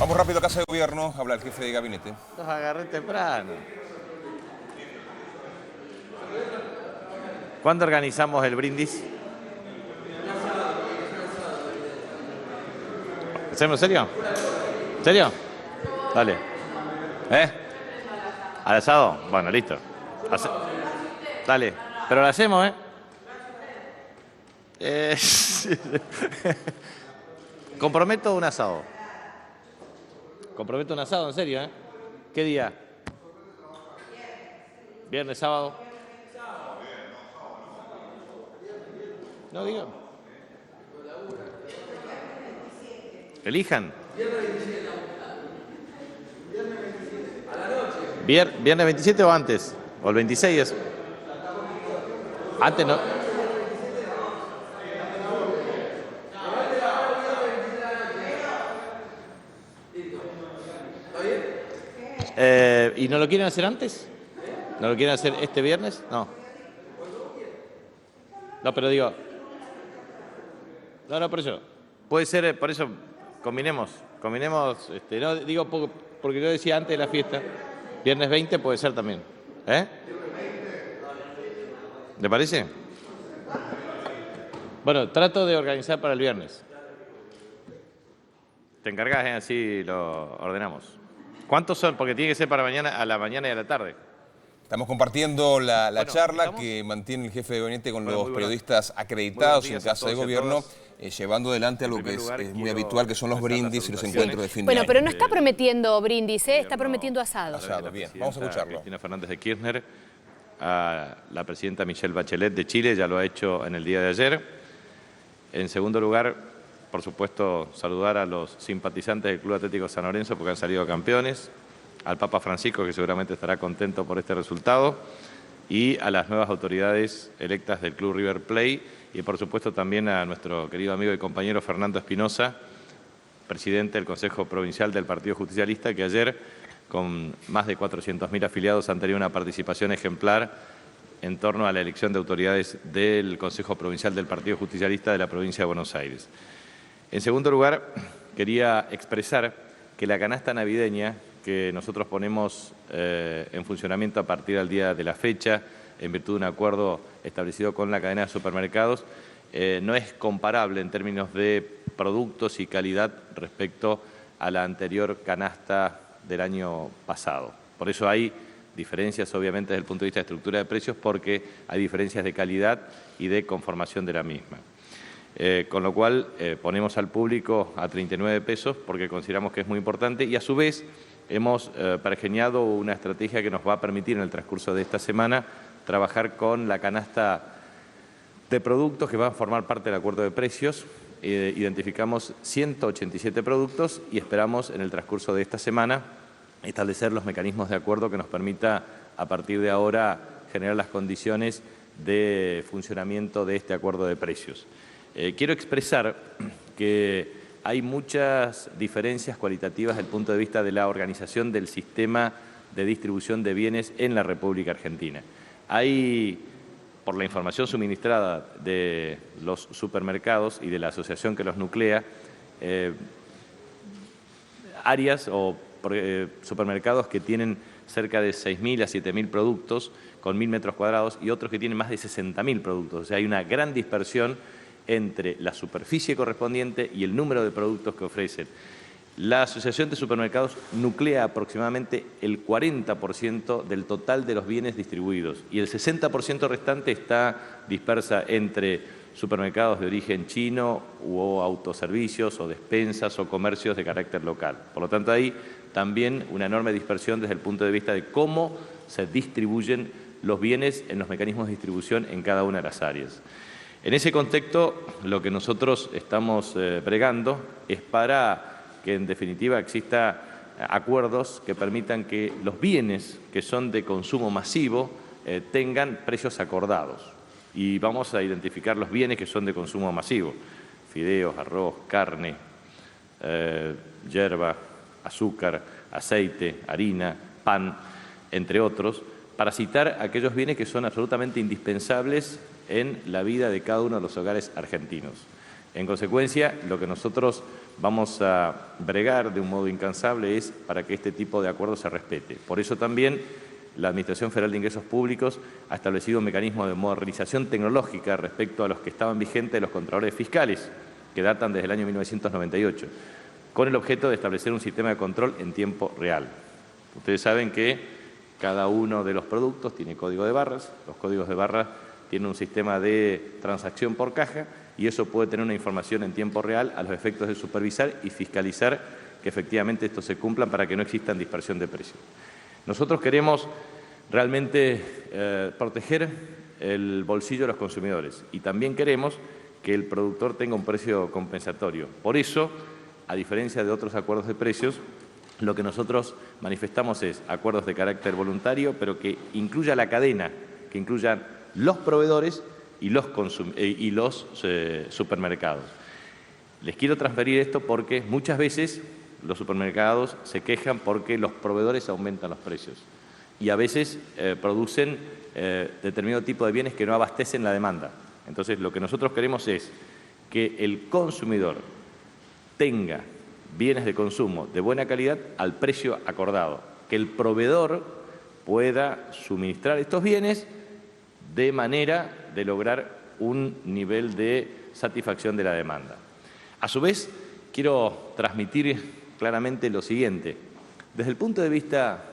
Vamos rápido a Casa de Gobierno, habla el jefe de gabinete. Los agarré temprano. ¿Cuándo organizamos el brindis? ¿Hacemos en serio? ¿En serio? Dale. ¿Al asado? Bueno, listo. Dale. Pero lo hacemos, Comprometo un asado. Comprometo un asado, en serio, ¿Qué día? Viernes, sábado. No digo. Elijan. ¿Viernes 27 o antes? ¿O el 26 es? Antes no. ¿Y no lo quieren hacer antes? ¿No lo quieren hacer este viernes? No. No, pero digo... No, por eso. Puede ser, por eso, combinemos, no digo porque yo decía antes de la fiesta, viernes 20 puede ser también. ¿Le parece? Bueno, trato de organizar para el viernes. Te encargas, así lo ordenamos. ¿Cuántos son? Porque tiene que ser para mañana, a la mañana y a la tarde. Estamos compartiendo la charla que mantiene el jefe de gabinete con los periodistas acreditados en Casa de Gobierno, llevando adelante algo que es muy habitual, que son los brindis y los encuentros de fin de año. Bueno, pero no está prometiendo brindis, está prometiendo asado. Asado, bien. Vamos a escucharlo. Cristina Fernández de Kirchner, a la presidenta Michelle Bachelet de Chile, ya lo ha hecho en el día de ayer. En segundo lugar, por supuesto, saludar a los simpatizantes del Club Atlético San Lorenzo porque han salido campeones, al Papa Francisco, que seguramente estará contento por este resultado, y a las nuevas autoridades electas del Club River Plate, y por supuesto también a nuestro querido amigo y compañero Fernando Espinosa, presidente del Consejo Provincial del Partido Justicialista, que ayer, con más de 400.000 afiliados, han tenido una participación ejemplar en torno a la elección de autoridades del Consejo Provincial del Partido Justicialista de la provincia de Buenos Aires. En segundo lugar, quería expresar que la canasta navideña que nosotros ponemos en funcionamiento a partir del día de la fecha, en virtud de un acuerdo establecido con la cadena de supermercados, no es comparable en términos de productos y calidad respecto a la anterior canasta del año pasado. Por eso hay diferencias, obviamente, desde el punto de vista de estructura de precios, porque hay diferencias de calidad y de conformación de la misma. Con lo cual ponemos al público a 39 pesos porque consideramos que es muy importante y a su vez hemos pergeñado una estrategia que nos va a permitir en el transcurso de esta semana trabajar con la canasta de productos que van a formar parte del acuerdo de precios. Identificamos 187 productos y esperamos en el transcurso de esta semana establecer los mecanismos de acuerdo que nos permita a partir de ahora generar las condiciones de funcionamiento de este acuerdo de precios. Quiero expresar que hay muchas diferencias cualitativas desde el punto de vista de la organización del sistema de distribución de bienes en la República Argentina. Hay, por la información suministrada de los supermercados y de la asociación que los nuclea, áreas o supermercados que tienen cerca de 6.000 a 7.000 productos con 1.000 metros cuadrados y otros que tienen más de 60.000 productos. O sea, hay una gran dispersión entre la superficie correspondiente y el número de productos que ofrecen. La Asociación de Supermercados nuclea aproximadamente el 40% del total de los bienes distribuidos y el 60% restante está dispersa entre supermercados de origen chino o autoservicios o despensas o comercios de carácter local. Por lo tanto, hay también una enorme dispersión desde el punto de vista de cómo se distribuyen los bienes en los mecanismos de distribución en cada una de las áreas. En ese contexto, lo que nosotros estamos bregando es para que, en definitiva, exista acuerdos que permitan que los bienes que son de consumo masivo tengan precios acordados. Y vamos a identificar los bienes que son de consumo masivo: fideos, arroz, carne, yerba, azúcar, aceite, harina, pan, entre otros, para citar aquellos bienes que son absolutamente indispensables en la vida de cada uno de los hogares argentinos. En consecuencia, lo que nosotros vamos a bregar de un modo incansable es para que este tipo de acuerdos se respete. Por eso también la Administración Federal de Ingresos Públicos ha establecido un mecanismo de modernización tecnológica respecto a los que estaban vigentes de los contralores fiscales, que datan desde el año 1998, con el objeto de establecer un sistema de control en tiempo real. Ustedes saben que cada uno de los productos tiene código de barras, los códigos de barras tienen un sistema de transacción por caja y eso puede tener una información en tiempo real a los efectos de supervisar y fiscalizar que efectivamente estos se cumplan para que no existan dispersión de precios. Nosotros queremos realmente proteger el bolsillo de los consumidores y también queremos que el productor tenga un precio compensatorio. Por eso, a diferencia de otros acuerdos de precios, lo que nosotros manifestamos es acuerdos de carácter voluntario, pero que incluya la cadena, que incluyan los proveedores y los supermercados. Les quiero transferir esto porque muchas veces los supermercados se quejan porque los proveedores aumentan los precios y a veces producen determinado tipo de bienes que no abastecen la demanda. Entonces, lo que nosotros queremos es que el consumidor tenga bienes de consumo de buena calidad al precio acordado, que el proveedor pueda suministrar estos bienes de manera de lograr un nivel de satisfacción de la demanda. A su vez, quiero transmitir claramente lo siguiente. Desde el punto de vista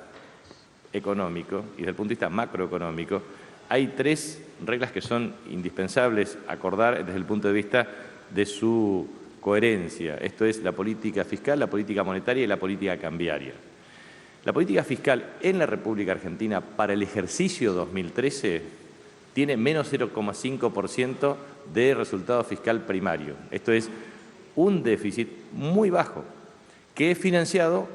económico y desde el punto de vista macroeconómico, hay tres reglas que son indispensables acordar desde el punto de vista de su coherencia. Esto es la política fiscal, la política monetaria y la política cambiaria. La política fiscal en la República Argentina para el ejercicio 2013 tiene menos 0,5% de resultado fiscal primario. Esto es un déficit muy bajo que es financiado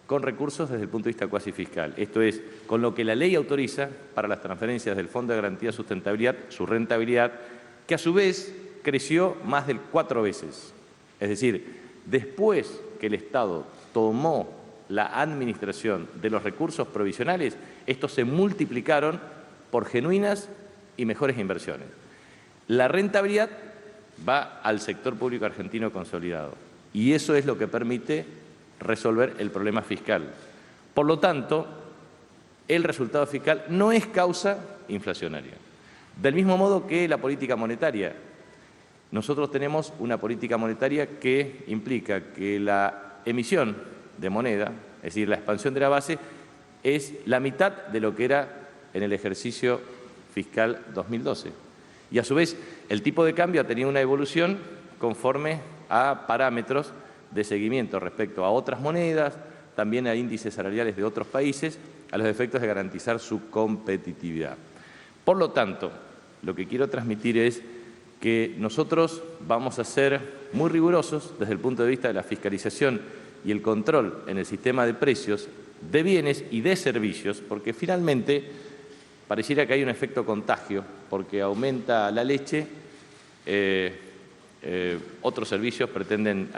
con recursos desde el punto de vista cuasi fiscal. Esto es, con lo que la ley autoriza para las transferencias del Fondo de Garantía de Sustentabilidad, su rentabilidad, que a su vez creció más de 4 veces. Es decir, después que el Estado tomó la administración de los recursos provisionales, estos se multiplicaron por genuinas y mejores inversiones. La rentabilidad va al sector público argentino consolidado y eso es lo que permite resolver el problema fiscal. Por lo tanto, el resultado fiscal no es causa inflacionaria. Del mismo modo que la política monetaria. Nosotros tenemos una política monetaria que implica que la emisión de moneda, es decir, la expansión de la base, es la mitad de lo que era en el ejercicio fiscal 2012. Y a su vez, el tipo de cambio ha tenido una evolución conforme a parámetros de seguimiento respecto a otras monedas, también a índices salariales de otros países, a los efectos de garantizar su competitividad. Por lo tanto, lo que quiero transmitir es que nosotros vamos a ser muy rigurosos desde el punto de vista de la fiscalización y el control en el sistema de precios de bienes y de servicios, porque finalmente pareciera que hay un efecto contagio, porque aumenta la leche, otros servicios pretenden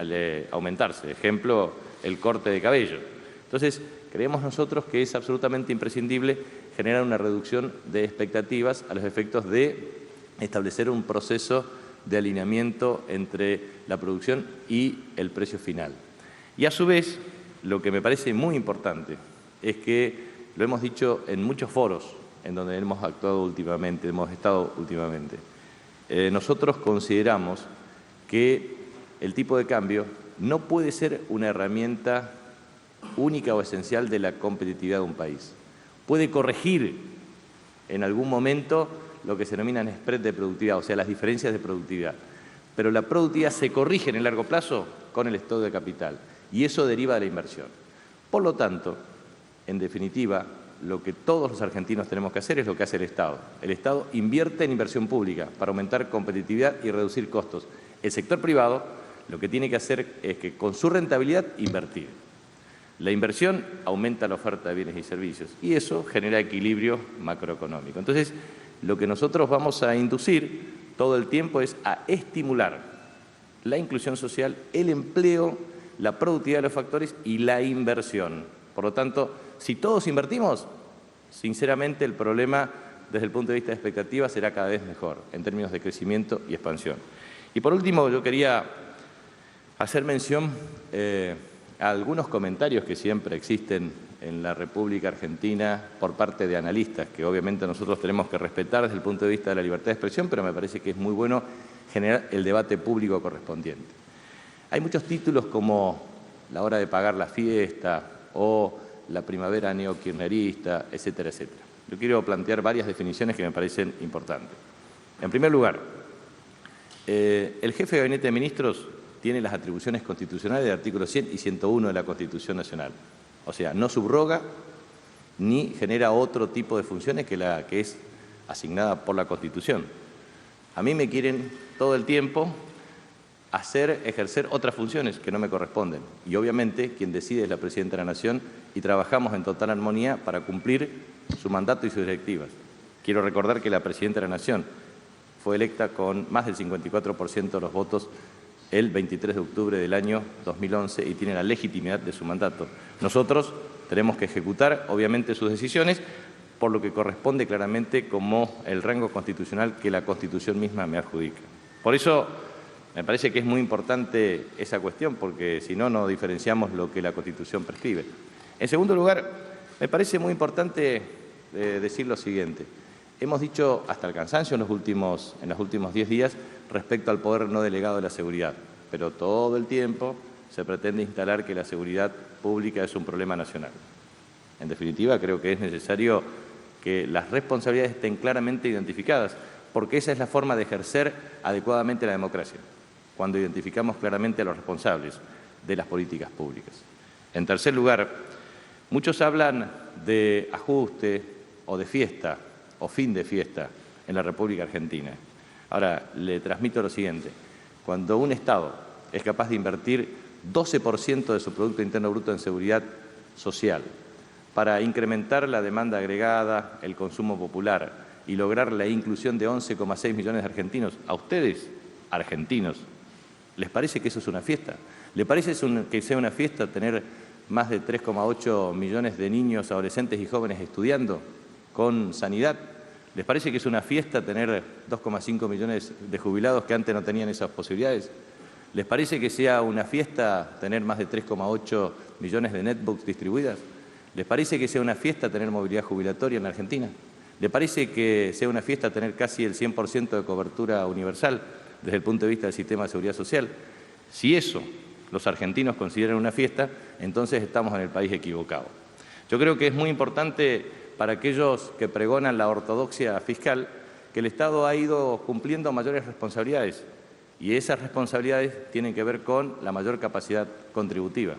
aumentarse, ejemplo, el corte de cabello. Entonces, creemos nosotros que es absolutamente imprescindible generar una reducción de expectativas a los efectos de establecer un proceso de alineamiento entre la producción y el precio final. Y a su vez, lo que me parece muy importante es que, lo hemos dicho en muchos foros en donde hemos actuado últimamente, hemos estado últimamente, nosotros consideramos que el tipo de cambio no puede ser una herramienta única o esencial de la competitividad de un país. Puede corregir en algún momento lo que se denominan spread de productividad, o sea, las diferencias de productividad. Pero la productividad se corrige en el largo plazo con el estado de capital y eso deriva de la inversión. Por lo tanto, en definitiva, lo que todos los argentinos tenemos que hacer es lo que hace el Estado. El Estado invierte en inversión pública para aumentar competitividad y reducir costos. El sector privado lo que tiene que hacer es que con su rentabilidad invertir. La inversión aumenta la oferta de bienes y servicios y eso genera equilibrio macroeconómico. Entonces, lo que nosotros vamos a inducir todo el tiempo es a estimular la inclusión social, el empleo, la productividad de los factores y la inversión. Por lo tanto, si todos invertimos, sinceramente el problema desde el punto de vista de expectativas será cada vez mejor en términos de crecimiento y expansión. Y por último, yo quería hacer mención a algunos comentarios que siempre existen en la República Argentina por parte de analistas, que obviamente nosotros tenemos que respetar desde el punto de vista de la libertad de expresión, pero me parece que es muy bueno generar el debate público correspondiente. Hay muchos títulos como la hora de pagar la fiesta o la primavera neokirchnerista, etcétera, etcétera. Yo quiero plantear varias definiciones que me parecen importantes. En primer lugar, el jefe de Gabinete de Ministros tiene las atribuciones constitucionales del artículo 100 y 101 de la Constitución Nacional. O sea, no subroga ni genera otro tipo de funciones que la que es asignada por la Constitución. A mí me quieren todo el tiempo ejercer otras funciones que no me corresponden. Y obviamente quien decide es la Presidenta de la Nación y trabajamos en total armonía para cumplir su mandato y sus directivas. Quiero recordar que la Presidenta de la Nación fue electa con más del 54% de los votos el 23 de octubre del año 2011 y tiene la legitimidad de su mandato. Nosotros tenemos que ejecutar, obviamente, sus decisiones, por lo que corresponde claramente como el rango constitucional que la Constitución misma me adjudica. Por eso me parece que es muy importante esa cuestión, porque si no, no diferenciamos lo que la Constitución prescribe. En segundo lugar, me parece muy importante decir lo siguiente. Hemos dicho hasta el cansancio en los últimos 10 días respecto al poder no delegado de la seguridad, pero todo el tiempo se pretende instalar que la seguridad pública es un problema nacional. En definitiva, creo que es necesario que las responsabilidades estén claramente identificadas, porque esa es la forma de ejercer adecuadamente la democracia, cuando identificamos claramente a los responsables de las políticas públicas. En tercer lugar, muchos hablan de ajuste o de fiesta o fin de fiesta en la República Argentina. Ahora, le transmito lo siguiente. Cuando un Estado es capaz de invertir 12% de su Producto Interno Bruto en seguridad social para incrementar la demanda agregada, el consumo popular y lograr la inclusión de 11,6 millones de argentinos, ¿a ustedes, argentinos, les parece que eso es una fiesta? ¿Les parece que sea una fiesta tener más de 3,8 millones de niños, adolescentes y jóvenes estudiando con sanidad? ¿Les parece que es una fiesta tener 2,5 millones de jubilados que antes no tenían esas posibilidades? ¿Les parece que sea una fiesta tener más de 3,8 millones de netbooks distribuidas? ¿Les parece que sea una fiesta tener movilidad jubilatoria en la Argentina? ¿Les parece que sea una fiesta tener casi el 100% de cobertura universal desde el punto de vista del sistema de seguridad social? Si eso los argentinos consideran una fiesta, entonces estamos en el país equivocado. Yo creo que es muy importante para aquellos que pregonan la ortodoxia fiscal que el Estado ha ido cumpliendo mayores responsabilidades y esas responsabilidades tienen que ver con la mayor capacidad contributiva.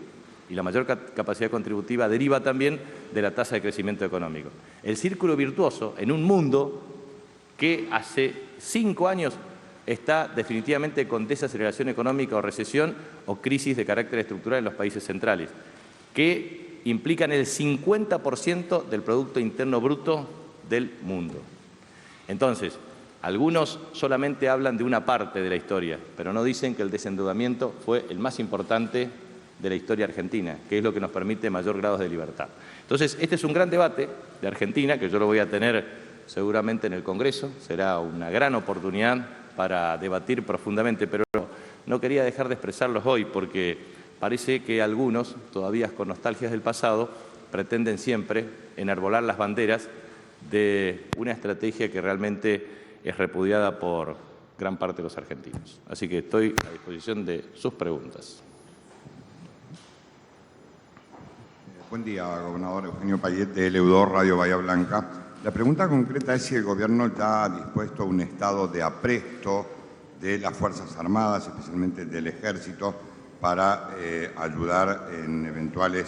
Y la mayor capacidad contributiva deriva también de la tasa de crecimiento económico. El círculo virtuoso en un mundo que hace 5 años está definitivamente con desaceleración económica o recesión o crisis de carácter estructural en los países centrales, que implican el 50% del Producto Interno Bruto del mundo. Entonces, algunos solamente hablan de una parte de la historia, pero no dicen que el desendeudamiento fue el más importante de la historia argentina, que es lo que nos permite mayor grado de libertad. Entonces, este es un gran debate de Argentina, que yo lo voy a tener seguramente en el Congreso, será una gran oportunidad para debatir profundamente, pero no quería dejar de expresarlos hoy, porque parece que algunos, todavía con nostalgias del pasado, pretenden siempre enarbolar las banderas de una estrategia que realmente es repudiada por gran parte de los argentinos. Así que estoy a disposición de sus preguntas. Buen día, gobernador. Eugenio Payet, de Leudor, Radio Bahía Blanca. La pregunta concreta es si el gobierno está dispuesto a un estado de apresto de las Fuerzas Armadas, especialmente del Ejército, para ayudar en eventuales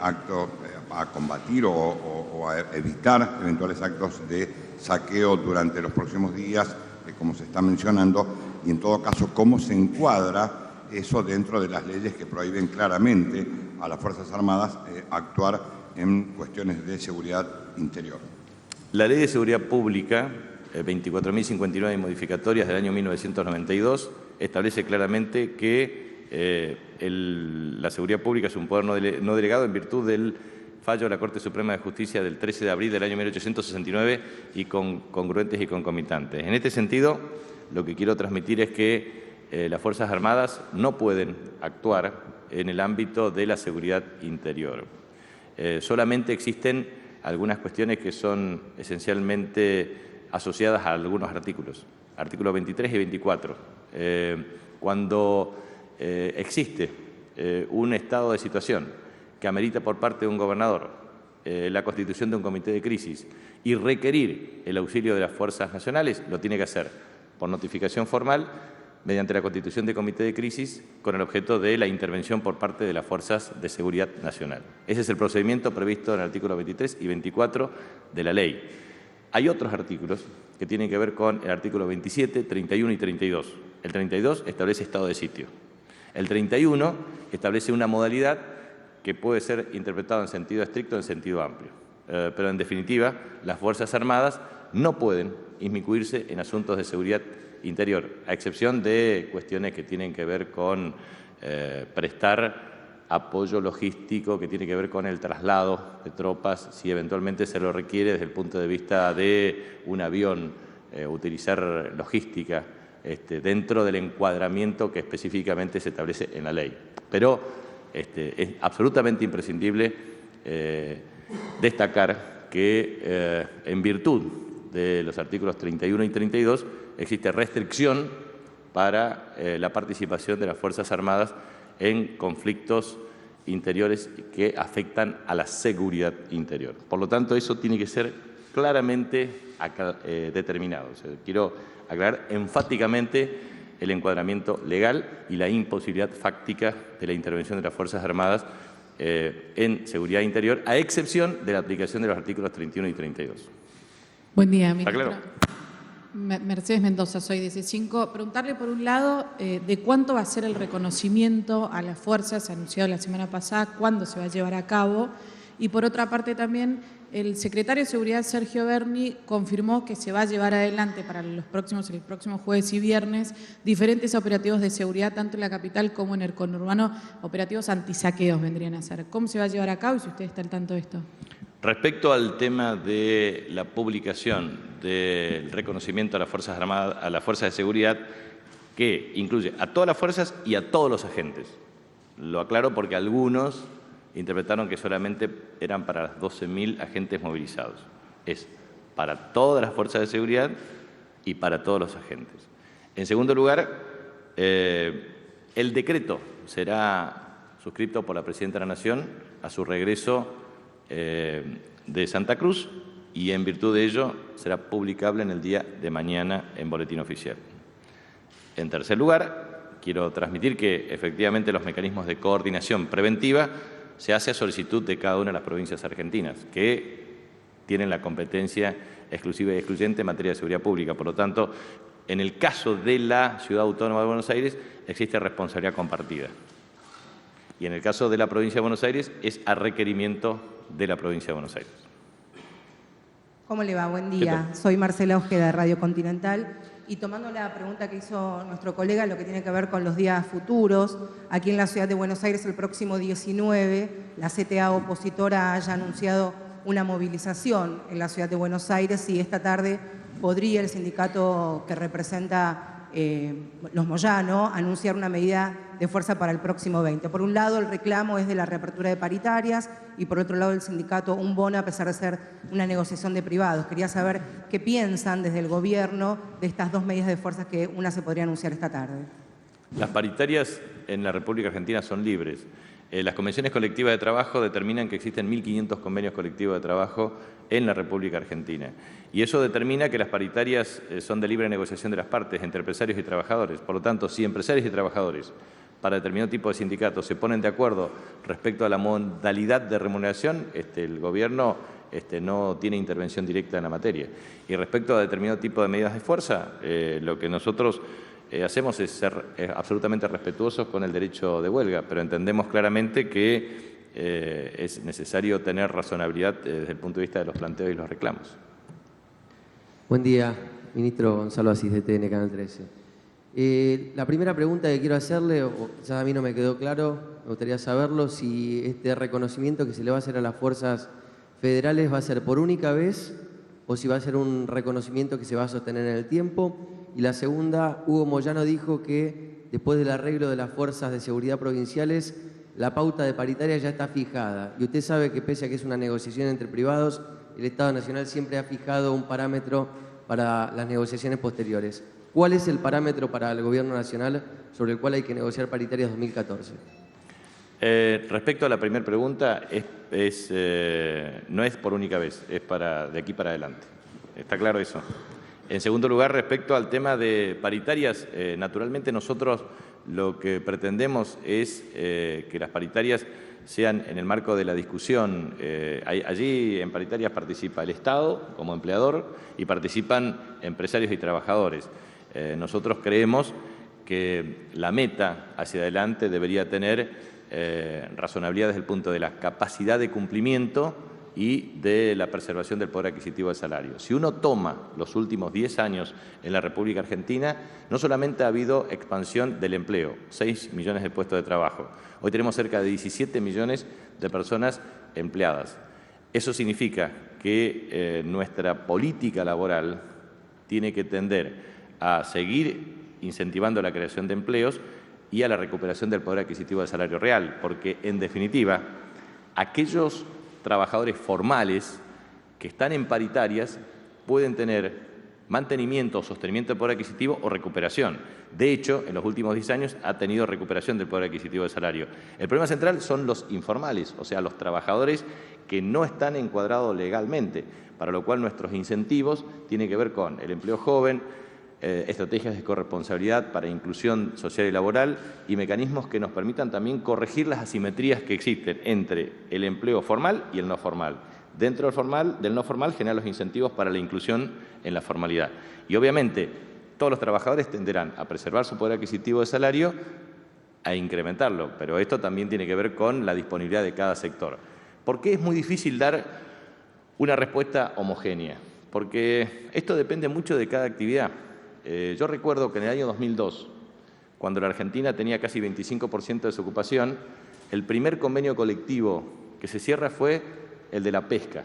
actos a combatir o a evitar eventuales actos de saqueo durante los próximos días, como se está mencionando, y en todo caso, cómo se encuadra eso dentro de las leyes que prohíben claramente a las Fuerzas Armadas actuar en cuestiones de seguridad interior. La Ley de Seguridad Pública, 24.059 modificatorias del año 1992, establece claramente que la seguridad pública es un poder no delegado en virtud del fallo de la Corte Suprema de Justicia del 13 de abril del año 1869 y congruentes y concomitantes. En este sentido, lo que quiero transmitir es que las Fuerzas Armadas no pueden actuar en el ámbito de la seguridad interior. Solamente existen algunas cuestiones que son esencialmente asociadas a algunos artículos, artículos 23 y 24. Cuando existe un estado de situación que amerita por parte de un gobernador la constitución de un comité de crisis y requerir el auxilio de las fuerzas nacionales, lo tiene que hacer por notificación formal mediante la constitución de comité de crisis con el objeto de la intervención por parte de las fuerzas de seguridad nacional. Ese es el procedimiento previsto en el artículo 23 y 24 de la ley. Hay otros artículos que tienen que ver con el artículo 27, 31 y 32. El 32 establece estado de sitio. El 31 establece una modalidad que puede ser interpretada en sentido estricto o en sentido amplio. Pero en definitiva, las Fuerzas Armadas no pueden inmiscuirse en asuntos de seguridad interior, a excepción de cuestiones que tienen que ver con prestar apoyo logístico, que tiene que ver con el traslado de tropas, si eventualmente se lo requiere desde el punto de vista de un avión, utilizar logística dentro del encuadramiento que específicamente se establece en la ley. Pero es absolutamente imprescindible destacar que en virtud de los artículos 31 y 32 existe restricción para la participación de las Fuerzas Armadas en conflictos interiores que afectan a la seguridad interior. Por lo tanto, eso tiene que ser claramente determinado. O sea, quiero aclarar enfáticamente el encuadramiento legal y la imposibilidad fáctica de la intervención de las Fuerzas Armadas en seguridad interior, a excepción de la aplicación de los artículos 31 y 32. Buen día, ministro. ¿Está claro? Mercedes Mendoza, soy de C5. Preguntarle, por un lado, de cuánto va a ser el reconocimiento a las fuerzas anunciado la semana pasada, cuándo se va a llevar a cabo. Y por otra parte también, el secretario de Seguridad, Sergio Berni, confirmó que se va a llevar adelante para el próximo jueves y viernes diferentes operativos de seguridad, tanto en la capital como en el conurbano, operativos antisaqueos vendrían a ser. ¿Cómo se va a llevar a cabo y si usted está al tanto de esto? Respecto al tema de la publicación del reconocimiento a las Fuerzas Armadas, a las Fuerzas de Seguridad, que incluye a todas las fuerzas y a todos los agentes. Lo aclaro porque algunos interpretaron que solamente eran para las 12.000 agentes movilizados. Es para todas las fuerzas de seguridad y para todos los agentes. En segundo lugar, el decreto será suscrito por la Presidenta de la Nación a su regreso de Santa Cruz y en virtud de ello será publicable en el día de mañana en Boletín Oficial. En tercer lugar, quiero transmitir que efectivamente los mecanismos de coordinación preventiva se hace a solicitud de cada una de las provincias argentinas, que tienen la competencia exclusiva y excluyente en materia de seguridad pública. Por lo tanto, en el caso de la Ciudad Autónoma de Buenos Aires, existe responsabilidad compartida. Y en el caso de la provincia de Buenos Aires, es a requerimiento de la provincia de Buenos Aires. ¿Cómo le va? Buen día. Soy Marcela Ojeda, de Radio Continental. Y tomando la pregunta que hizo nuestro colega, lo que tiene que ver con los días futuros, aquí en la ciudad de Buenos Aires el próximo 19, la CTA opositora haya anunciado una movilización en la ciudad de Buenos Aires y esta tarde podría el sindicato que representa los Moyano anunciar una medida de fuerza para el próximo 20. Por un lado, el reclamo es de la reapertura de paritarias y por otro lado, el sindicato un bono a pesar de ser una negociación de privados. Quería saber qué piensan desde el gobierno de estas dos medidas de fuerza que una se podría anunciar esta tarde. Las paritarias en la República Argentina son libres. Las convenciones colectivas de trabajo determinan que existen 1.500 convenios colectivos de trabajo en la República Argentina. Y eso determina que las paritarias son de libre negociación de las partes, entre empresarios y trabajadores. Por lo tanto, si empresarios y trabajadores para determinado tipo de sindicatos se ponen de acuerdo respecto a la modalidad de remuneración, el gobierno no tiene intervención directa en la materia. Y respecto a determinado tipo de medidas de fuerza, lo que nosotros hacemos es ser absolutamente respetuosos con el derecho de huelga, pero entendemos claramente que es necesario tener razonabilidad desde el punto de vista de los planteos y los reclamos. Buen día, ministro Gonzalo Asís de TN Canal 13. La primera pregunta que quiero hacerle, o quizás a mí no me quedó claro, me gustaría saberlo, si este reconocimiento que se le va a hacer a las fuerzas federales va a ser por única vez o si va a ser un reconocimiento que se va a sostener en el tiempo. Y la segunda, Hugo Moyano dijo que después del arreglo de las fuerzas de seguridad provinciales, la pauta de paritaria ya está fijada. Y usted sabe que pese a que es una negociación entre privados, el Estado Nacional siempre ha fijado un parámetro para las negociaciones posteriores. ¿Cuál es el parámetro para el Gobierno Nacional sobre el cual hay que negociar paritarias 2014? Respecto a la primera pregunta, no es por única vez, es de aquí para adelante. ¿Está claro eso? En segundo lugar, respecto al tema de paritarias, naturalmente nosotros lo que pretendemos es que las paritarias sean en el marco de la discusión. Allí en paritarias participa el Estado como empleador y participan empresarios y trabajadores. Nosotros creemos que la meta hacia adelante debería tener razonabilidad desde el punto de la capacidad de cumplimiento y de la preservación del poder adquisitivo del salario. Si uno toma los últimos 10 años en la República Argentina, no solamente ha habido expansión del empleo, 6 millones de puestos de trabajo. Hoy tenemos cerca de 17 millones de personas empleadas. Eso significa que nuestra política laboral tiene que tender a seguir incentivando la creación de empleos y a la recuperación del poder adquisitivo del salario real, porque, en definitiva, aquellos trabajadores formales que están en paritarias pueden tener mantenimiento o sostenimiento del poder adquisitivo o recuperación. De hecho, en los últimos 10 años ha tenido recuperación del poder adquisitivo del salario. El problema central son los informales, o sea, los trabajadores que no están encuadrados legalmente, para lo cual nuestros incentivos tienen que ver con el empleo joven, estrategias de corresponsabilidad para inclusión social y laboral y mecanismos que nos permitan también corregir las asimetrías que existen entre el empleo formal y el no formal. Dentro del no formal generar los incentivos para la inclusión en la formalidad. Y obviamente todos los trabajadores tenderán a preservar su poder adquisitivo de salario, a incrementarlo, pero esto también tiene que ver con la disponibilidad de cada sector. ¿Por qué es muy difícil dar una respuesta homogénea? Porque esto depende mucho de cada actividad. Yo recuerdo que en el año 2002, cuando la Argentina tenía casi 25% de desocupación, el primer convenio colectivo que se cierra fue el de la pesca,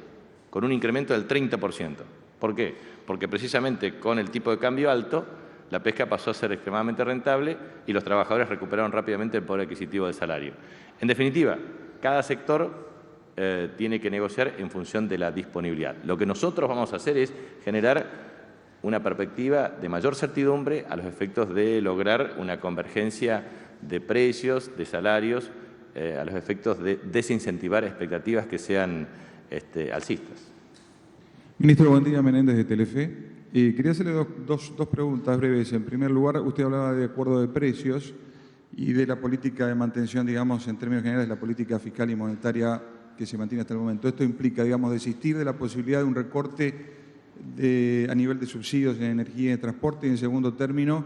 con un incremento del 30%. ¿Por qué? Porque precisamente con el tipo de cambio alto, la pesca pasó a ser extremadamente rentable y los trabajadores recuperaron rápidamente el poder adquisitivo del salario. En definitiva, cada sector tiene que negociar en función de la disponibilidad. Lo que nosotros vamos a hacer es generar una perspectiva de mayor certidumbre a los efectos de lograr una convergencia de precios, de salarios, a los efectos de desincentivar expectativas que sean alcistas. Ministro, buen día, Menéndez de Telefe. Quería hacerle dos preguntas breves. En primer lugar, usted hablaba de acuerdo de precios y de la política de mantención, digamos, en términos generales, la política fiscal y monetaria que se mantiene hasta el momento. Esto implica, digamos, desistir de la posibilidad de un recorte a nivel de subsidios en energía y en transporte, y en segundo término,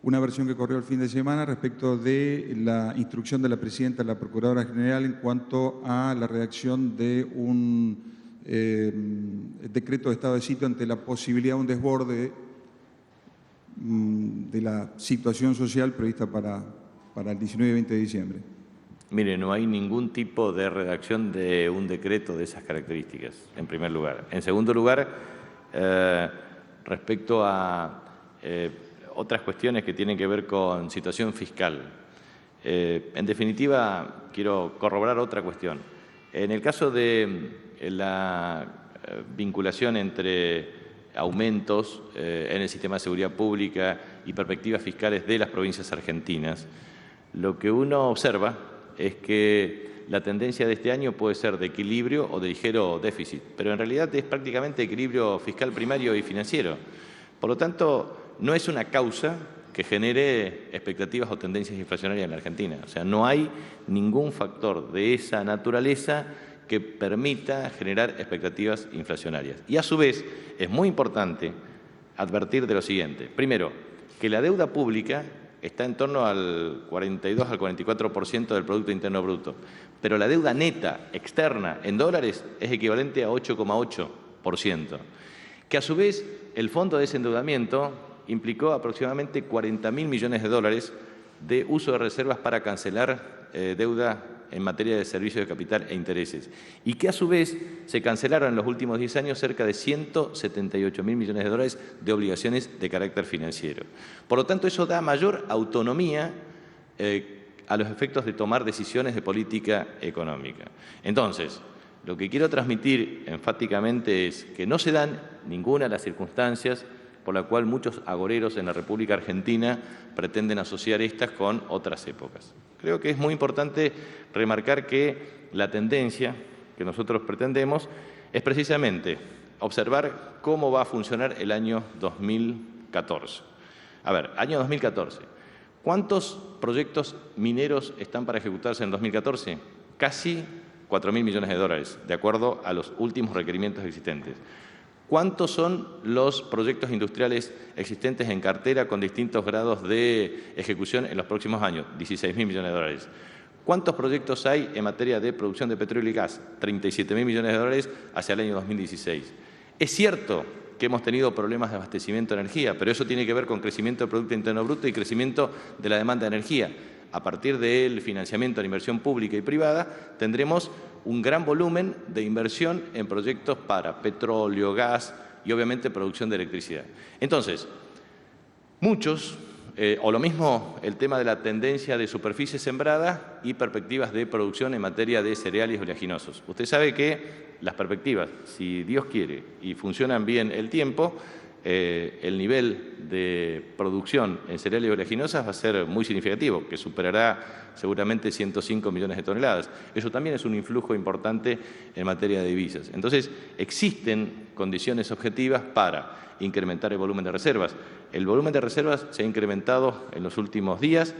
una versión que corrió el fin de semana respecto de la instrucción de la presidenta de la Procuradora General en cuanto a la redacción de un decreto de estado de sitio ante la posibilidad de un desborde de la situación social prevista para el 19 y 20 de diciembre. Mire, no hay ningún tipo de redacción de un decreto de esas características, en primer lugar. En segundo lugar, respecto a otras cuestiones que tienen que ver con situación fiscal. En definitiva, quiero corroborar otra cuestión. En el caso de la vinculación entre aumentos en el sistema de seguridad pública y perspectivas fiscales de las provincias argentinas, lo que uno observa es que la tendencia de este año puede ser de equilibrio o de ligero déficit, pero en realidad es prácticamente equilibrio fiscal primario y financiero. Por lo tanto, no es una causa que genere expectativas o tendencias inflacionarias en la Argentina. O sea, no hay ningún factor de esa naturaleza que permita generar expectativas inflacionarias. Y a su vez, es muy importante advertir de lo siguiente. Primero, que la deuda pública está en torno al 42 al 44% del Producto Interno Bruto, pero la deuda neta externa en dólares es equivalente a 8,8%, que a su vez el fondo de desendeudamiento implicó aproximadamente 40.000 millones de dólares de uso de reservas para cancelar deuda en materia de servicios de capital e intereses, y que a su vez se cancelaron en los últimos 10 años cerca de 178.000 millones de dólares de obligaciones de carácter financiero. Por lo tanto, eso da mayor autonomía a los efectos de tomar decisiones de política económica. Entonces, lo que quiero transmitir enfáticamente es que no se dan ninguna de las circunstancias por la cual muchos agoreros en la República Argentina pretenden asociar estas con otras épocas. Creo que es muy importante remarcar que la tendencia que nosotros pretendemos es precisamente observar cómo va a funcionar el año 2014. A ver, año 2014. ¿Cuántos proyectos mineros están para ejecutarse en 2014? Casi 4.000 millones de dólares, de acuerdo a los últimos requerimientos existentes. ¿Cuántos son los proyectos industriales existentes en cartera con distintos grados de ejecución en los próximos años? 16.000 millones de dólares. ¿Cuántos proyectos hay en materia de producción de petróleo y gas? 37.000 millones de dólares hacia el año 2016. Es cierto que hemos tenido problemas de abastecimiento de energía, pero eso tiene que ver con crecimiento del Producto Interno Bruto y crecimiento de la demanda de energía. A partir del financiamiento de inversión pública y privada, tendremos un gran volumen de inversión en proyectos para petróleo, gas y obviamente producción de electricidad. Entonces, muchos, o lo mismo el tema de la tendencia de superficie sembrada y perspectivas de producción en materia de cereales oleaginosos. Usted sabe que las perspectivas, si Dios quiere y funcionan bien el tiempo, el nivel de producción en cereales oleaginosas va a ser muy significativo, que superará seguramente 105 millones de toneladas. Eso también es un influjo importante en materia de divisas. Entonces, existen condiciones objetivas para incrementar el volumen de reservas. El volumen de reservas se ha incrementado en los últimos días,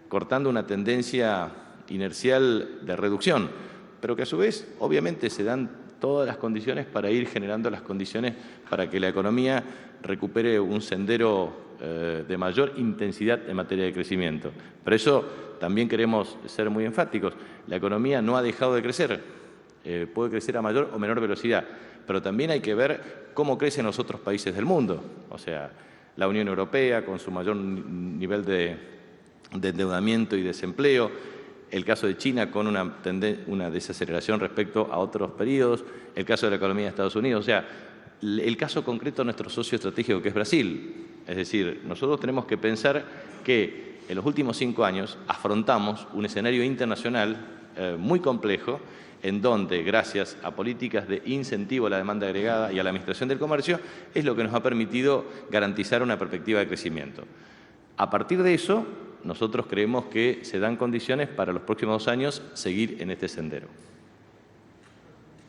cortando una tendencia inercial de reducción, pero que a su vez, obviamente, se dan todas las condiciones para ir generando las condiciones para que la economía recupere un sendero de mayor intensidad en materia de crecimiento. Por eso también queremos ser muy enfáticos. La economía no ha dejado de crecer, puede crecer a mayor o menor velocidad, pero también hay que ver cómo crecen los otros países del mundo. O sea, la Unión Europea con su mayor nivel de endeudamiento y desempleo, el caso de China con una desaceleración respecto a otros periodos, el caso de la economía de Estados Unidos, o sea, el caso concreto de nuestro socio estratégico que es Brasil. Es decir, nosotros tenemos que pensar que en los últimos 5 años afrontamos un escenario internacional muy complejo en donde, gracias a políticas de incentivo a la demanda agregada y a la administración del comercio, es lo que nos ha permitido garantizar una perspectiva de crecimiento. A partir de eso, nosotros creemos que se dan condiciones para los próximos 2 años seguir en este sendero.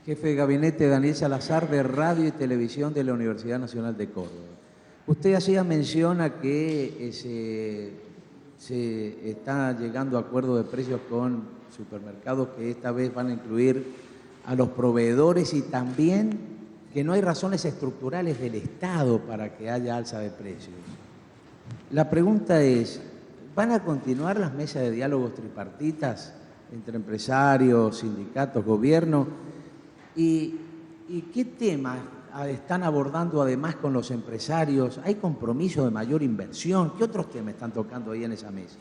Jefe de Gabinete Daniel Salazar, de Radio y Televisión de la Universidad Nacional de Córdoba. Usted hacía mención a que se está llegando a acuerdo de precios con supermercados que esta vez van a incluir a los proveedores y también que no hay razones estructurales del Estado para que haya alza de precios. La pregunta es, ¿van a continuar las mesas de diálogos tripartitas entre empresarios, sindicatos, gobierno? ¿Y qué temas están abordando además con los empresarios? ¿Hay compromiso de mayor inversión? ¿Qué otros temas están tocando ahí en esa mesa?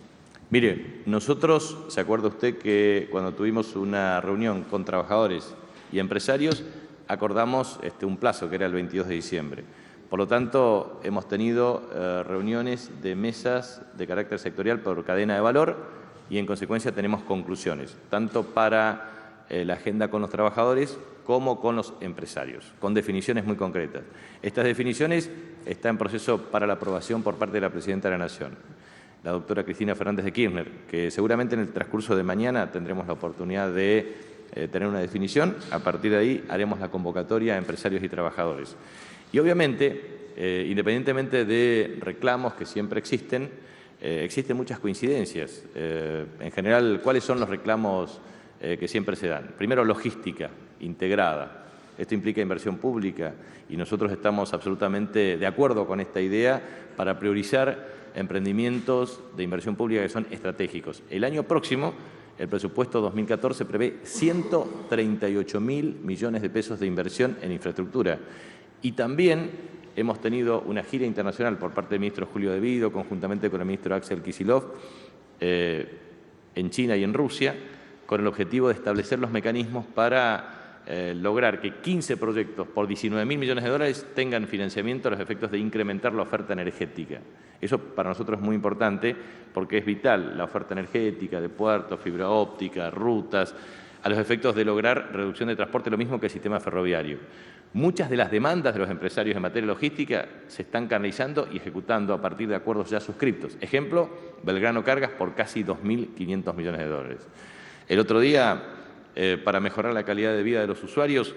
Mire, nosotros, ¿se acuerda usted que cuando tuvimos una reunión con trabajadores y empresarios, acordamos un plazo que era el 22 de diciembre? Por lo tanto, hemos tenido reuniones de mesas de carácter sectorial por cadena de valor y en consecuencia tenemos conclusiones, tanto para la agenda con los trabajadores como con los empresarios, con definiciones muy concretas. Estas definiciones están en proceso para la aprobación por parte de la Presidenta de la Nación, la doctora Cristina Fernández de Kirchner, que seguramente en el transcurso de mañana tendremos la oportunidad de tener una definición. A partir de ahí haremos la convocatoria a empresarios y trabajadores. Y obviamente, independientemente de reclamos que siempre existen muchas coincidencias. En general, ¿cuáles son los reclamos que siempre se dan? Primero, logística integrada. Esto implica inversión pública y nosotros estamos absolutamente de acuerdo con esta idea para priorizar emprendimientos de inversión pública que son estratégicos. El año próximo, el presupuesto 2014 prevé 138.000 millones de pesos de inversión en infraestructura. Y también hemos tenido una gira internacional por parte del ministro Julio De Vido, conjuntamente con el ministro Axel Kicillof, en China y en Rusia, con el objetivo de establecer los mecanismos para lograr que 15 proyectos por 19.000 millones de dólares tengan financiamiento a los efectos de incrementar la oferta energética. Eso para nosotros es muy importante porque es vital la oferta energética de puertos, fibra óptica, rutas, a los efectos de lograr reducción de transporte, lo mismo que el sistema ferroviario. Muchas de las demandas de los empresarios en materia logística se están canalizando y ejecutando a partir de acuerdos ya suscriptos. Ejemplo, Belgrano Cargas por casi 2.500 millones de dólares. El otro día, para mejorar la calidad de vida de los usuarios,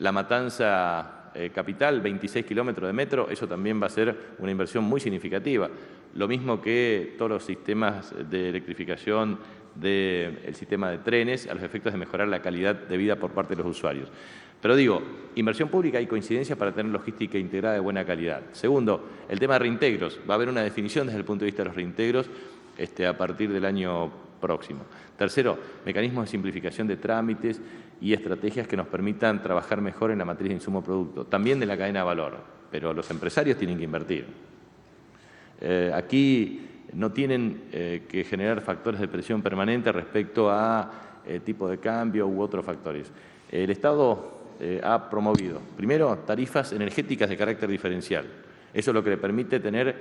La Matanza Capital, 26 kilómetros de metro, eso también va a ser una inversión muy significativa. Lo mismo que todos los sistemas de electrificación del sistema de trenes a los efectos de mejorar la calidad de vida por parte de los usuarios. Pero digo, inversión pública y coincidencia para tener logística integrada de buena calidad. Segundo, el tema de reintegros. Va a haber una definición desde el punto de vista de los reintegros a partir del año próximo. Tercero, mecanismos de simplificación de trámites y estrategias que nos permitan trabajar mejor en la matriz de insumo-producto, también de la cadena de valor, pero los empresarios tienen que invertir. Aquí no tienen que generar factores de presión permanente respecto a tipo de cambio u otros factores. El Estado ha promovido, primero, tarifas energéticas de carácter diferencial. Eso es lo que le permite tener,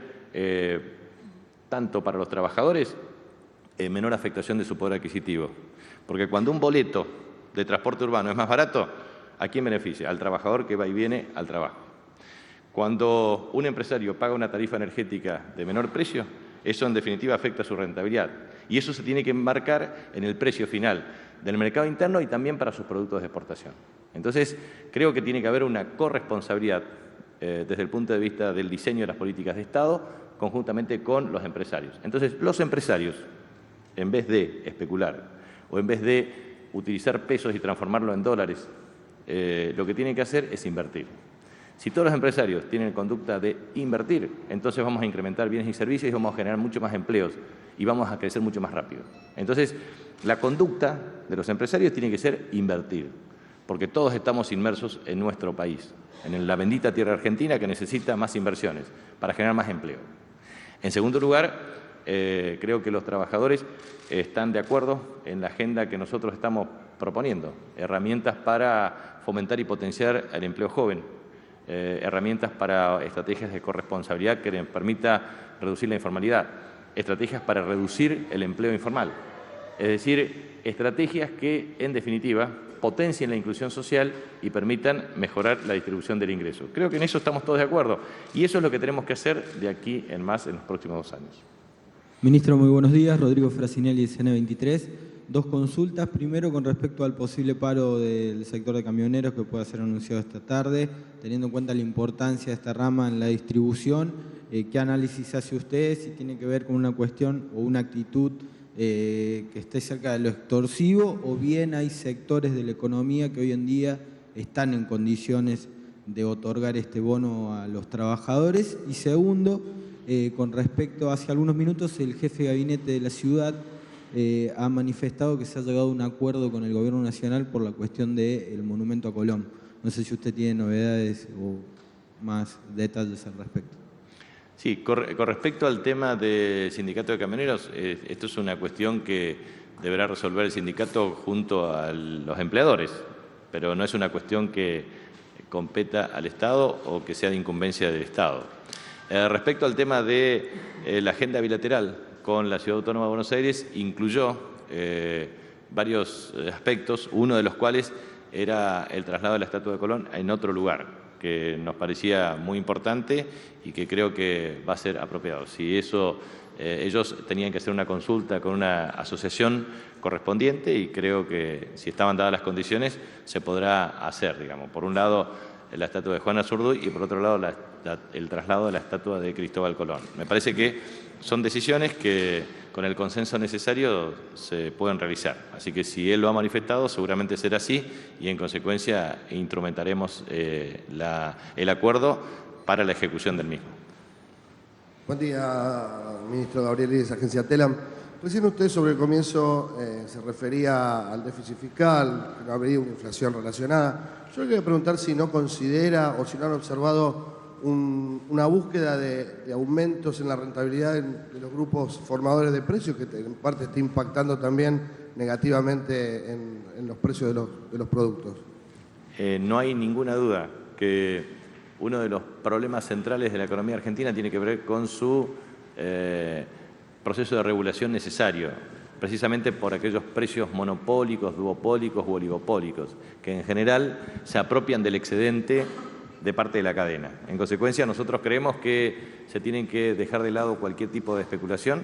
tanto para los trabajadores, menor afectación de su poder adquisitivo. Porque cuando un boleto de transporte urbano es más barato, ¿a quién beneficia? Al trabajador que va y viene al trabajo. Cuando un empresario paga una tarifa energética de menor precio, eso en definitiva afecta su rentabilidad. Y eso se tiene que enmarcar en el precio final del mercado interno y también para sus productos de exportación. Entonces, creo que tiene que haber una corresponsabilidad desde el punto de vista del diseño de las políticas de Estado, conjuntamente con los empresarios. Entonces, los empresarios, en vez de especular o en vez de utilizar pesos y transformarlo en dólares, lo que tienen que hacer es invertir. Si todos los empresarios tienen conducta de invertir, entonces vamos a incrementar bienes y servicios y vamos a generar mucho más empleos y vamos a crecer mucho más rápido. Entonces, la conducta de los empresarios tiene que ser invertir, porque todos estamos inmersos en nuestro país, en la bendita tierra argentina que necesita más inversiones para generar más empleo. En segundo lugar, creo que los trabajadores están de acuerdo en la agenda que nosotros estamos proponiendo, herramientas para fomentar y potenciar el empleo joven, herramientas para estrategias de corresponsabilidad que les permita reducir la informalidad, estrategias para reducir el empleo informal, es decir, estrategias que, en definitiva, potencien la inclusión social y permitan mejorar la distribución del ingreso. Creo que en eso estamos todos de acuerdo y eso es lo que tenemos que hacer de aquí en más en los próximos 2 años. Ministro, muy buenos días. Rodrigo Frasinelli, CN23. 2 consultas. Primero, con respecto al posible paro del sector de camioneros que pueda ser anunciado esta tarde, teniendo en cuenta la importancia de esta rama en la distribución, ¿qué análisis hace usted? Si tiene que ver con una cuestión o una actitud que esté cerca de lo extorsivo, o bien hay sectores de la economía que hoy en día están en condiciones de otorgar este bono a los trabajadores. Y segundo, con respecto, hace algunos minutos el jefe de gabinete de la ciudad ha manifestado que se ha llegado a un acuerdo con el Gobierno Nacional por la cuestión del monumento a Colón. No sé si usted tiene novedades o más detalles al respecto. Sí, con respecto al tema del sindicato de camioneros, esto es una cuestión que deberá resolver el sindicato junto a los empleadores, pero no es una cuestión que competa al Estado o que sea de incumbencia del Estado. Respecto al tema de la agenda bilateral con la Ciudad Autónoma de Buenos Aires, incluyó varios aspectos, uno de los cuales era el traslado de la estatua de Colón en otro lugar, que nos parecía muy importante y que creo que va a ser apropiado. Si eso, ellos tenían que hacer una consulta con una asociación correspondiente y creo que si estaban dadas las condiciones se podrá hacer, digamos. Por un lado, la estatua de Juana Zurduy y por otro lado el traslado de la estatua de Cristóbal Colón. Me parece que son decisiones que con el consenso necesario se pueden realizar. Así que si él lo ha manifestado, seguramente será así y en consecuencia instrumentaremos el acuerdo para la ejecución del mismo. Buen día, ministro Gabriel, agencia TELAM. Recién usted sobre el comienzo se refería al déficit fiscal, que no habría una inflación relacionada. Yo le quería preguntar si no considera o si no han observado una búsqueda de aumentos en la rentabilidad de los grupos formadores de precios, que en parte está impactando también negativamente en los precios de los productos. No hay ninguna duda que uno de los problemas centrales de la economía argentina tiene que ver con su proceso de regulación necesario, precisamente por aquellos precios monopólicos, duopólicos u oligopólicos, que en general se apropian del excedente de parte de la cadena. En consecuencia, nosotros creemos que se tienen que dejar de lado cualquier tipo de especulación.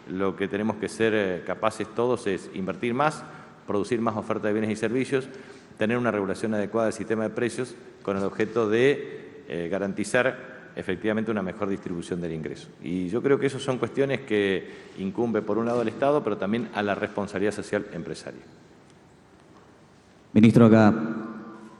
Lo que tenemos que ser capaces todos es invertir más, producir más oferta de bienes y servicios, tener una regulación adecuada del sistema de precios con el objeto de garantizar efectivamente una mejor distribución del ingreso. Y yo creo que esas son cuestiones que incumbe por un lado al Estado, pero también a la responsabilidad social empresaria. Ministro, acá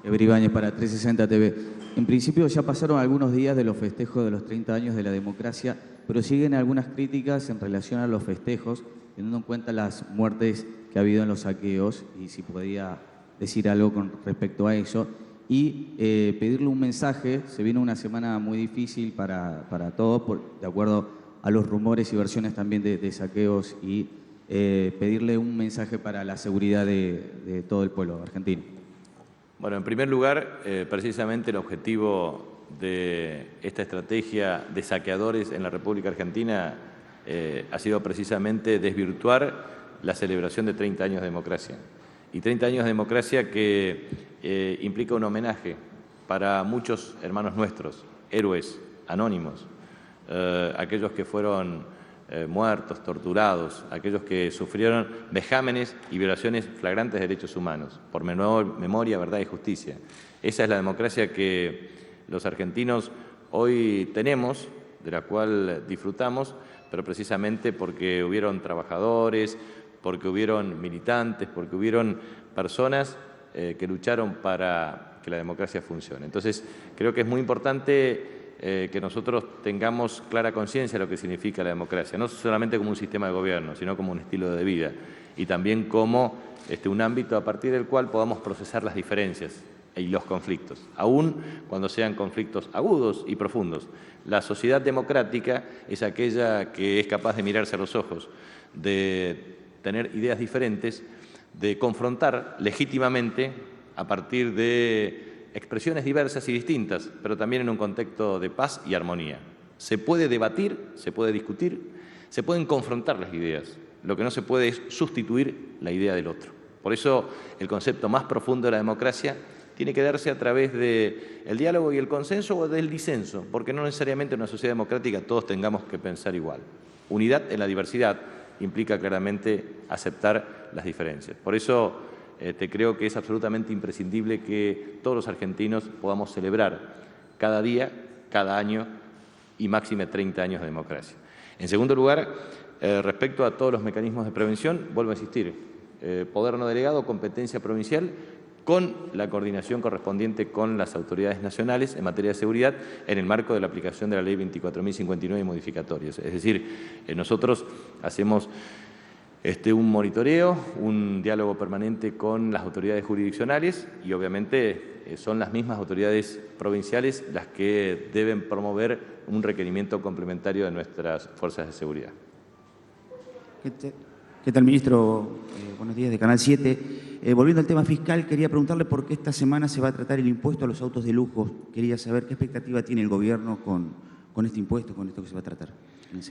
Eber Ibáñez para 360 TV. En principio ya pasaron algunos días de los festejos de los 30 años de la democracia, pero siguen algunas críticas en relación a los festejos, teniendo en cuenta las muertes que ha habido en los saqueos, y si podía decir algo con respecto a eso. Y pedirle un mensaje. Se viene una semana muy difícil para todos, de acuerdo a los rumores y versiones también de saqueos, y pedirle un mensaje para la seguridad de todo el pueblo argentino. Bueno, en primer lugar, precisamente el objetivo de esta estrategia de saqueadores en la República Argentina ha sido precisamente desvirtuar la celebración de 30 años de democracia. Y 30 años de democracia que implica un homenaje para muchos hermanos nuestros, héroes, anónimos, aquellos que fueron muertos, torturados, aquellos que sufrieron vejámenes y violaciones flagrantes de derechos humanos, por memoria, verdad y justicia. Esa es la democracia que los argentinos hoy tenemos, de la cual disfrutamos, pero precisamente porque hubieron trabajadores, porque hubieron militantes, porque hubieron personas que lucharon para que la democracia funcione. Entonces, creo que es muy importante que nosotros tengamos clara conciencia de lo que significa la democracia, no solamente como un sistema de gobierno, sino como un estilo de vida, y también como un ámbito a partir del cual podamos procesar las diferencias y los conflictos, aun cuando sean conflictos agudos y profundos. La sociedad democrática es aquella que es capaz de mirarse a los ojos, de tener ideas diferentes, de confrontar legítimamente a partir de expresiones diversas y distintas, pero también en un contexto de paz y armonía. Se puede debatir, se puede discutir, se pueden confrontar las ideas. Lo que no se puede es sustituir la idea del otro. Por eso el concepto más profundo de la democracia tiene que darse a través del diálogo y el consenso o del disenso, porque no necesariamente en una sociedad democrática todos tengamos que pensar igual. Unidad en la diversidad implica claramente aceptar las diferencias. Por eso creo que es absolutamente imprescindible que todos los argentinos podamos celebrar cada día, cada año y máxime 30 años de democracia. En segundo lugar, respecto a todos los mecanismos de prevención, vuelvo a insistir, poder no delegado, competencia provincial, con la coordinación correspondiente con las autoridades nacionales en materia de seguridad en el marco de la aplicación de la Ley 24.059 y modificatorios. Es decir, nosotros hacemos un monitoreo, un diálogo permanente con las autoridades jurisdiccionales y obviamente son las mismas autoridades provinciales las que deben promover un requerimiento complementario de nuestras fuerzas de seguridad. ¿Qué tal, ministro? Buenos días, de Canal 7. Volviendo al tema fiscal, quería preguntarle por qué esta semana se va a tratar el impuesto a los autos de lujo. Quería saber qué expectativa tiene el gobierno con este impuesto, con esto que se va a tratar.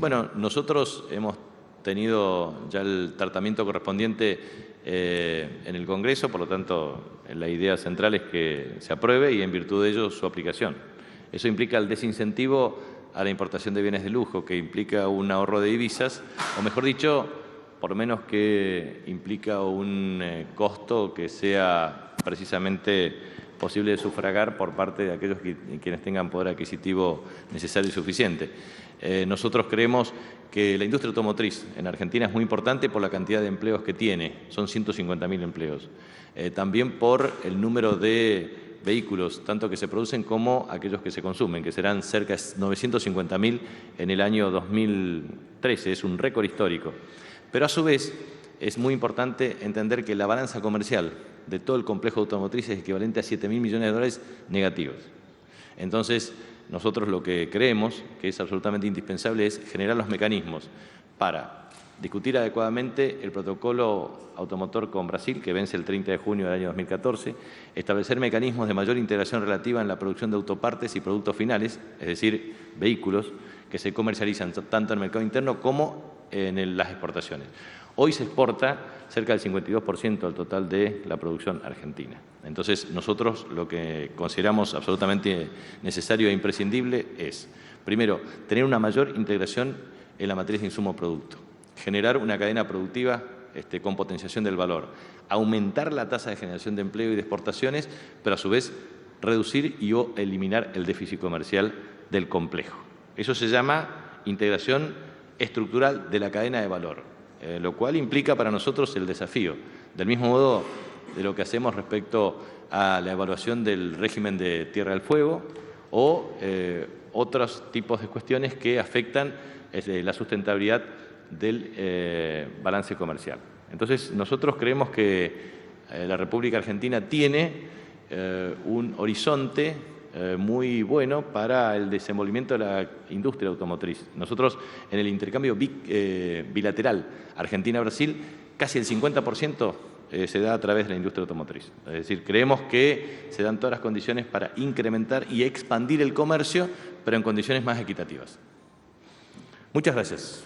Bueno, nosotros hemos tenido ya el tratamiento correspondiente en el Congreso, por lo tanto, la idea central es que se apruebe y en virtud de ello su aplicación. Eso implica el desincentivo a la importación de bienes de lujo, que implica un ahorro de divisas, o mejor dicho, por lo menos que implica un costo que sea precisamente posible de sufragar por parte de aquellos quienes tengan poder adquisitivo necesario y suficiente. Nosotros creemos que la industria automotriz en Argentina es muy importante por la cantidad de empleos que tiene, son 150.000 empleos. También por el número de vehículos, tanto que se producen como aquellos que se consumen, que serán cerca de 950.000 en el año 2013, es un récord histórico. Pero a su vez es muy importante entender que la balanza comercial de todo el complejo automotriz es equivalente a 7.000 millones de dólares negativos. Entonces, nosotros lo que creemos que es absolutamente indispensable es generar los mecanismos para discutir adecuadamente el protocolo automotor con Brasil, que vence el 30 de junio del año 2014, establecer mecanismos de mayor integración relativa en la producción de autopartes y productos finales, es decir, vehículos, que se comercializan tanto en el mercado interno como en las exportaciones. Hoy se exporta cerca del 52% del total de la producción argentina. Entonces, nosotros lo que consideramos absolutamente necesario e imprescindible es, primero, tener una mayor integración en la matriz de insumo-producto, generar una cadena productiva con potenciación del valor, aumentar la tasa de generación de empleo y de exportaciones, pero a su vez reducir y o eliminar el déficit comercial del complejo. Eso se llama integración estructural de la cadena de valor, lo cual implica para nosotros el desafío, del mismo modo de lo que hacemos respecto a la evaluación del régimen de Tierra del Fuego o otros tipos de cuestiones que afectan la sustentabilidad del balance comercial. Entonces, nosotros creemos que la República Argentina tiene un horizonte muy bueno para el desenvolvimiento de la industria automotriz. Nosotros, en el intercambio bilateral Argentina-Brasil, casi el 50% se da a través de la industria automotriz. Es decir, creemos que se dan todas las condiciones para incrementar y expandir el comercio, pero en condiciones más equitativas. Muchas gracias.